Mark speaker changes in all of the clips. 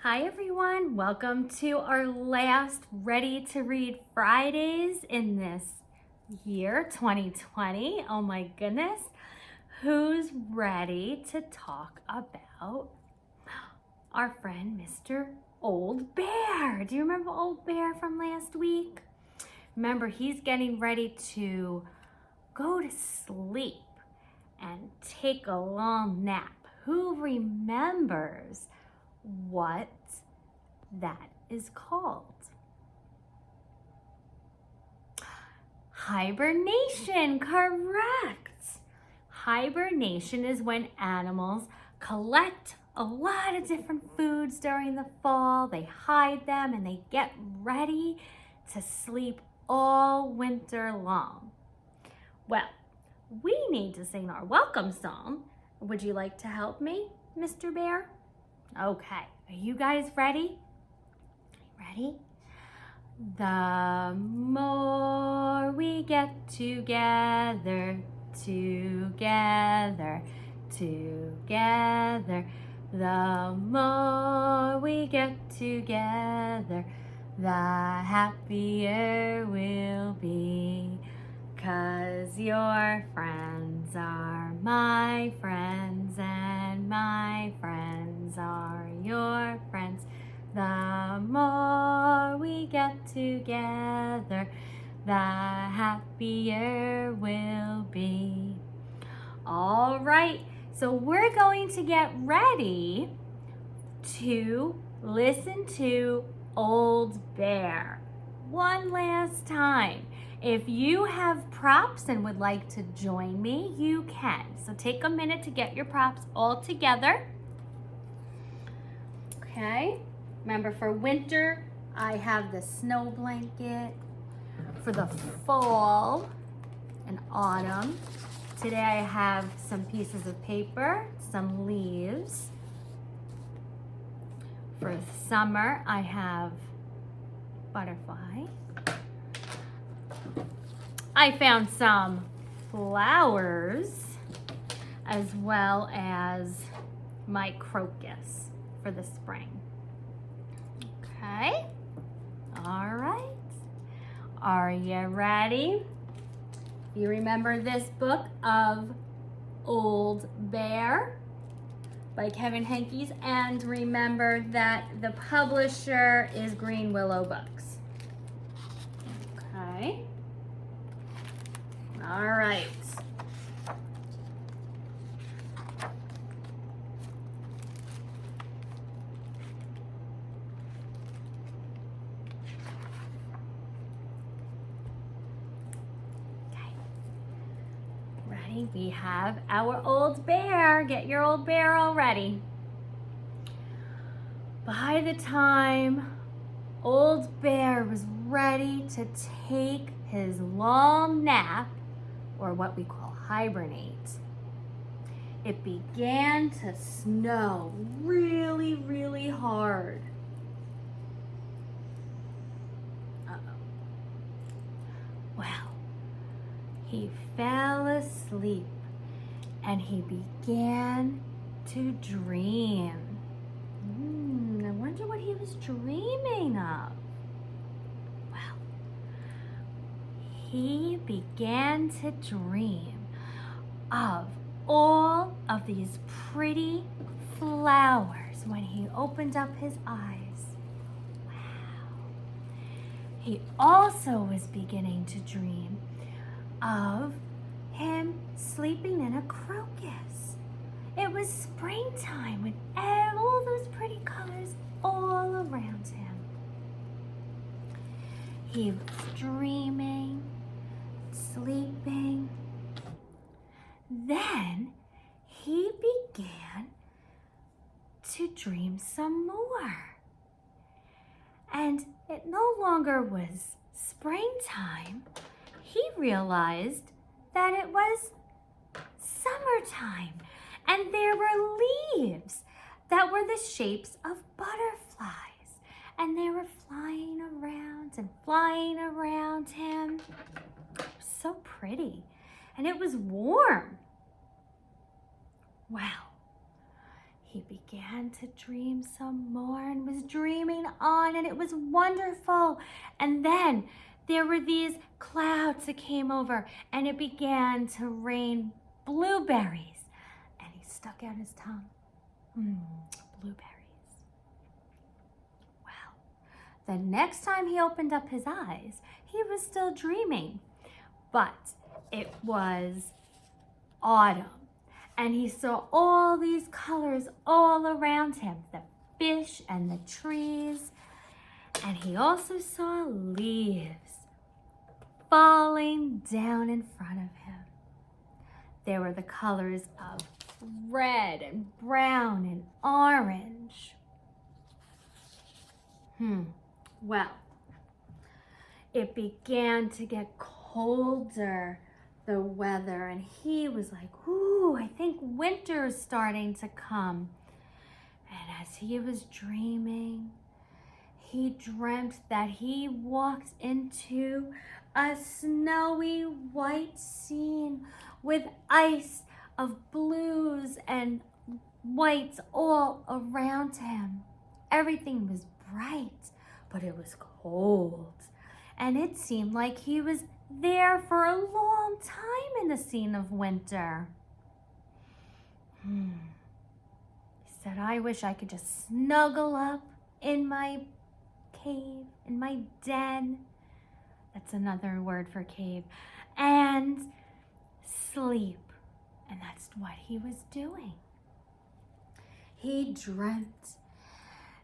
Speaker 1: Hi everyone, welcome to our last Ready to Read Fridays in this year, 2020. Oh my goodness. Who's ready to talk about our friend Mr. Old Bear? Do you remember Old Bear from last week? Remember, he's getting ready to go to sleep and take a long nap. Who remembers what that is called? Hibernation, correct. Hibernation is when animals collect a lot of different foods during the fall. They hide them and they get ready to sleep all winter long. Well, we need to sing our welcome song. Would you like to help me, Mr. Bear? Okay, are you guys ready? Ready? The more we get together, together, together, the more we get together, the happier we'll be. 'Cause your friends are my friends and my friends are your friends. The more we get together, the happier we'll be. All right, so we're going to get ready to listen to Old Bear one last time. If you have props and would like to join me, you can. So take a minute to get your props all together. Okay, remember for winter, I have the snow blanket. For the fall and autumn, today I have some pieces of paper, some leaves. For summer, I have butterfly. I found some flowers as well as my crocus for the spring. Okay, all right. Are you ready? You remember this book of Old Bear by Kevin Henkes, and remember that the publisher is Green Willow Books. Okay. All right. Okay. Ready? We have our Old Bear. Get your Old Bear all ready. By the time Old Bear was ready to take his long nap, or what we call hibernate, it began to snow really, really hard. Uh-oh. Well, he fell asleep and he began to dream. I wonder what he was dreaming of. Well, he began to dream of all of these pretty flowers when he opened up his eyes. Wow. He also was beginning to dream of him sleeping in a crocus. It was springtime with all those pretty colors all around him. He was dreaming, sleeping. Then he began to dream some more. And it no longer was springtime. He realized that it was summertime. And there were leaves that were the shapes of butterflies. And they were flying around and flying around him. So pretty. And it was warm. Wow. he began to dream some more and was dreaming on, and it was wonderful. And then there were these clouds that came over, and it began to rain blueberries. And he stuck out his tongue. Blueberries. Well, the next time he opened up his eyes, he was still dreaming, but it was autumn. And he saw all these colors all around him, the fish and the trees. And he also saw leaves falling down in front of him. There were the colors of red and brown and orange. Well, it began to get colder, the weather, and he was like, ooh, I think winter's starting to come. And as he was dreaming, he dreamt that he walked into a snowy white scene with ice of blues and whites all around him. Everything was bright, but it was cold. And it seemed like he was there for a long time in the scene of winter. He said, I wish I could just snuggle up in my cave, in my den. That's another word for cave. And sleep. And that's what he was doing. He dreamt,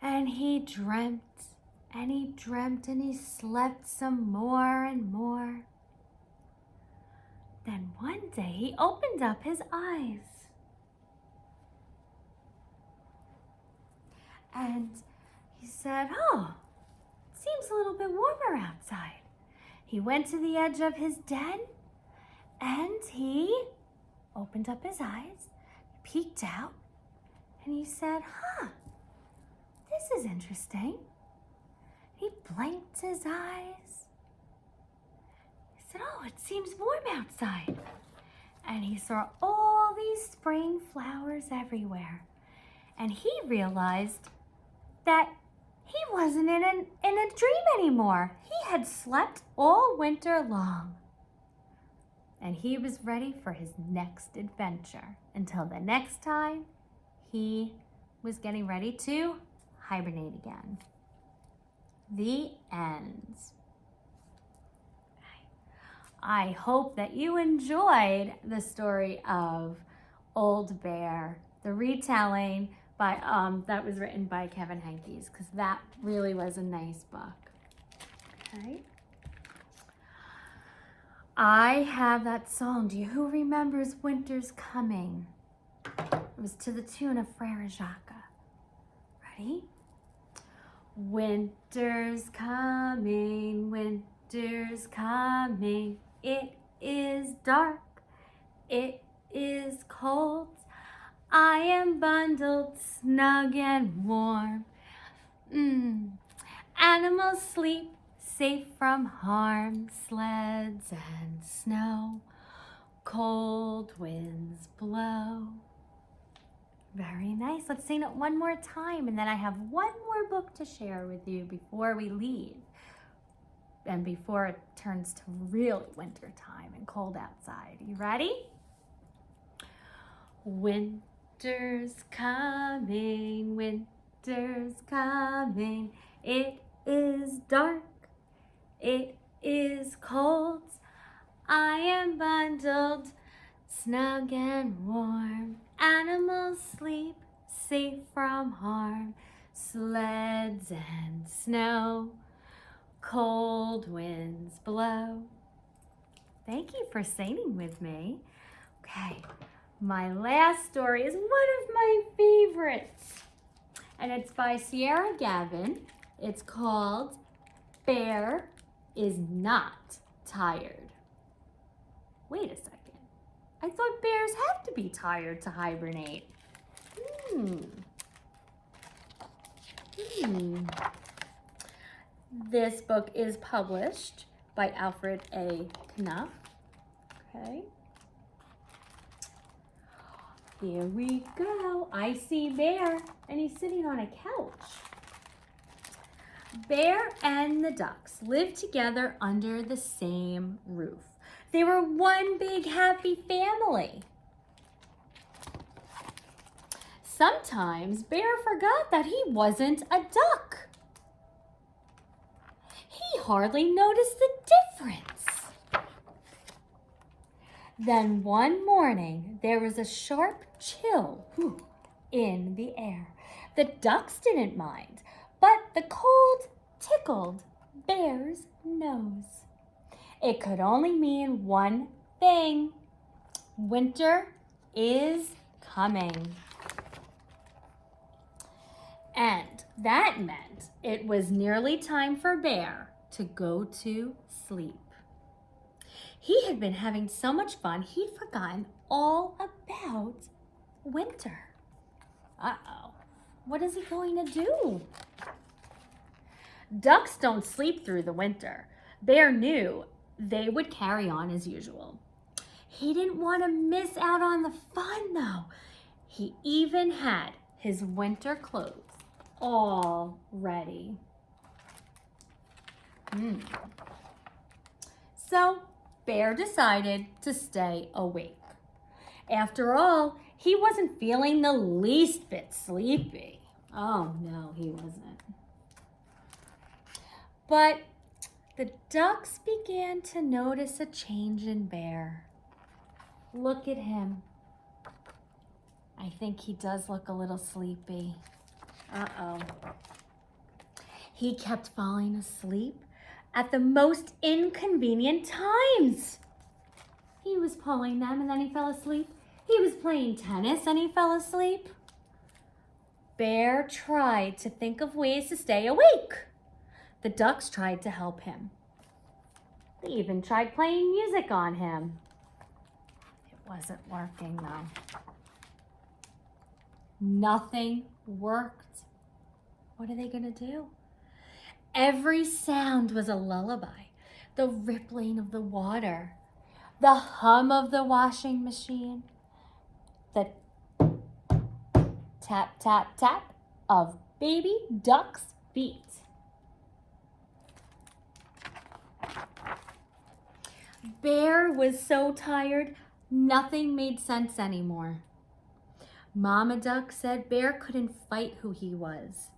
Speaker 1: and he dreamt, and he dreamt, and he slept some more and more. Then one day he opened up his eyes. And he said, oh, it seems a little bit warmer outside. He went to the edge of his den, and he opened up his eyes, peeked out, and he said, this is interesting. He blinked his eyes. He said, oh, it seems warm outside. And he saw all these spring flowers everywhere. And he realized that he wasn't in a dream anymore. He had slept all winter long. And he was ready for his next adventure. Until the next time, he was getting ready to hibernate again. The end. I hope that you enjoyed the story of Old Bear, the retelling by that was written by Kevin Henkes, because that really was a nice book. Okay. I have that song. Who remembers Winter's Coming? It was to the tune of Frere Jacques. Ready? Winter's coming, winter's coming. It is dark, it is cold. I am bundled snug and warm. Animals sleep safe from harm. Sleds and snow, cold winds blow. Very nice. Let's sing it one more time, and then I have one more book to share with you before we leave and before it turns to real winter time and cold outside. You ready? Winter's coming, winter's coming. It is dark, it is cold. I am bundled snug and warm. Animals sleep safe from harm. Sleds and snow, cold winds blow. Thank you for singing with me. Okay, my last story is one of my favorites, and it's by Sierra Gavin. It's called Bear is Not Tired. Wait a second. I thought bears have to be tired to hibernate. This book is published by Alfred A. Knopf. Okay. Here we go. I see Bear, and he's sitting on a couch. Bear and the ducks lived together under the same roof. They were one big happy family. Sometimes Bear forgot that he wasn't a duck. He hardly noticed the difference. Then one morning, there was a sharp chill in the air. The ducks didn't mind, but the cold tickled Bear's nose. It could only mean one thing. Winter is coming. And that meant it was nearly time for Bear to go to sleep. He had been having so much fun, he'd forgotten all about winter. Uh-oh, what is he going to do? Ducks don't sleep through the winter. Bear knew they would carry on as usual. He didn't want to miss out on the fun, though. He even had his winter clothes all ready. So Bear decided to stay awake. After all, he wasn't feeling the least bit sleepy. Oh no, he wasn't. But the ducks began to notice a change in Bear. Look at him. I think he does look a little sleepy. Uh-oh. He kept falling asleep at the most inconvenient times. He was pulling them and then he fell asleep. He was playing tennis and he fell asleep. Bear tried to think of ways to stay awake. The ducks tried to help him. They even tried playing music on him. It wasn't working though. Nothing worked. What are they gonna do? Every sound was a lullaby. The rippling of the water, the hum of the washing machine, the tap, tap, tap of baby duck's feet. Bear was so tired, nothing made sense anymore. Mama Duck said Bear couldn't fight who he was.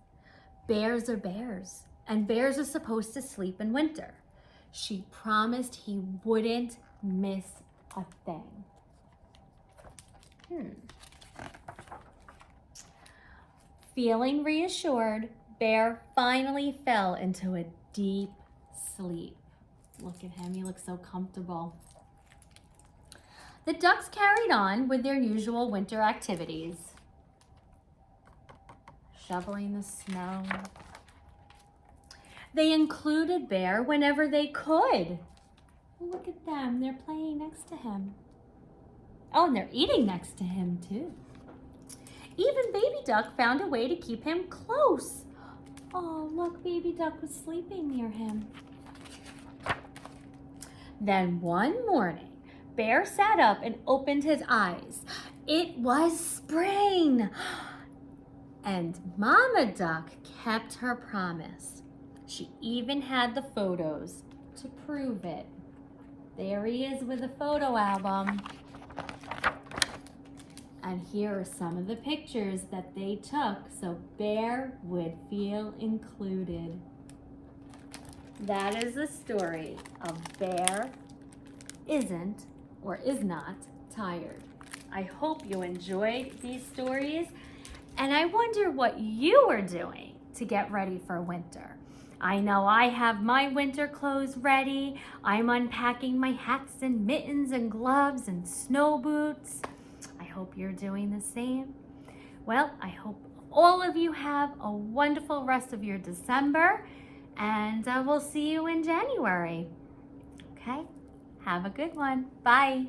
Speaker 1: Bears are bears, and bears are supposed to sleep in winter. She promised he wouldn't miss a thing. Feeling reassured, Bear finally fell into a deep sleep. Look at him, he looks so comfortable. The ducks carried on with their usual winter activities. Shoveling the snow. They included Bear whenever they could. Look at them, they're playing next to him. Oh, and they're eating next to him too. Even Baby Duck found a way to keep him close. Oh, look, Baby Duck was sleeping near him. Then one morning, Bear sat up and opened his eyes. It was spring. And Mama Duck kept her promise. She even had the photos to prove it. There he is with a photo album. And here are some of the pictures that they took so Bear would feel included. That is the story of Bear Isn't or Is Not Tired. I hope you enjoyed these stories, and I wonder what you are doing to get ready for winter. I know I have my winter clothes ready. I'm unpacking my hats and mittens and gloves and snow boots. I hope you're doing the same. Well, I hope all of you have a wonderful rest of your December, and we'll see you in January. Okay? Have a good one. Bye.